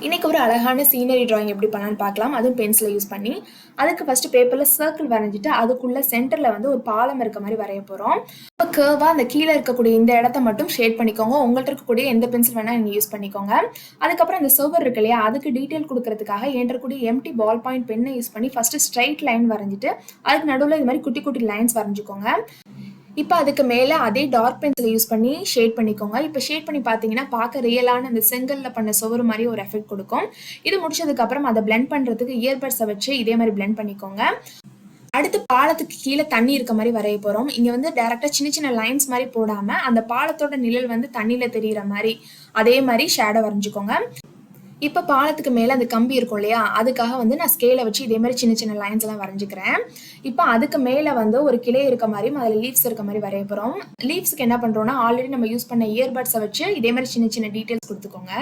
இன்னைக்கு ஒரு அழகான சீனரி டிராயிங் எப்படி பண்ணலான்னு பார்க்கலாம். அதுவும் பென்சிலை யூஸ் பண்ணி. அதுக்கு ஃபர்ஸ்ட் பேப்பர்ல சர்க்கிள் வரைஞ்சிட்டு அதுக்குள்ள சென்டர்ல வந்து ஒரு பாலம் இருக்க மாதிரி வரைய போறோம். இப்போ கர்வா அந்த கீழே இருக்கக்கூடிய இந்த இடத்த மட்டும் ஷேட் பண்ணிக்கோங்க. உங்கள்ட்ட இருக்கக்கூடிய எந்த பென்சில் வேணா நீங்க யூஸ் பண்ணிக்கோங்க. அதுக்கப்புறம் இந்த சுவர் இருக்கு இல்லையா, அதுக்கு டீட்டெயில் கொடுக்கறதுக்காக என்கிட்ட இருக்கக்கூடிய எம்டி பால் பாயிண்ட் பென்னை யூஸ் பண்ணி ஃபர்ஸ்ட் ஸ்ட்ரைட் லைன் வரைஞ்சிட்டு அதுக்கு நடுவில் இது மாதிரி குட்டி குட்டி லைன்ஸ் வரைஞ்சிக்கோங்க. இப்போ அதுக்கு மேலே அதே டார்க் பென்சிலை யூஸ் பண்ணி ஷேட் பண்ணிக்கோங்க. இப்போ ஷேட் பண்ணி பார்த்தீங்கன்னா பார்க்க ரியலான அந்த செங்கல்ல பண்ண சுவர் மாதிரி ஒரு எஃபெக்ட் கொடுக்கும். இது முடிச்சதுக்கப்புறம் அதை பிளெண்ட் பண்ணுறதுக்கு இயர்பட்ஸை வச்சு இதே மாதிரி பிளெண்ட் பண்ணிக்கோங்க. அடுத்து பாலத்துக்கு கீழே தண்ணி இருக்க மாதிரி வரைய போகிறோம். இங்கே வந்து டேரெக்டாக சின்ன சின்ன லைன்ஸ் மாதிரி போடாமல் அந்த பாலத்தோட நிழல் வந்து தண்ணியில் தெரிகிற மாதிரி அதே மாதிரி ஷேடோ வரைஞ்சிக்கோங்க. இப்போ பாலத்துக்கு மேலே அந்த கம்பி இருக்கும் இல்லையா, அதுக்காக வந்து நான் ஸ்கேலை வச்சு இதே மாதிரி சின்ன சின்ன லைன்ஸ் எல்லாம் வரைஞ்சிக்கிறேன். இப்போ அதுக்கு மேலே வந்து ஒரு கிளை இருக்க மாதிரியும் அதில் லீவ்ஸ் இருக்க மாதிரி வரைய போகிறோம். லீவ்ஸ்க்கு என்ன பண்ணுறோம்னா ஆல்ரெடி நம்ம யூஸ் பண்ண இயர்பட்ஸை வச்சு இதே மாதிரி சின்ன சின்ன டீட்டெயில்ஸ் கொடுத்துக்கோங்க.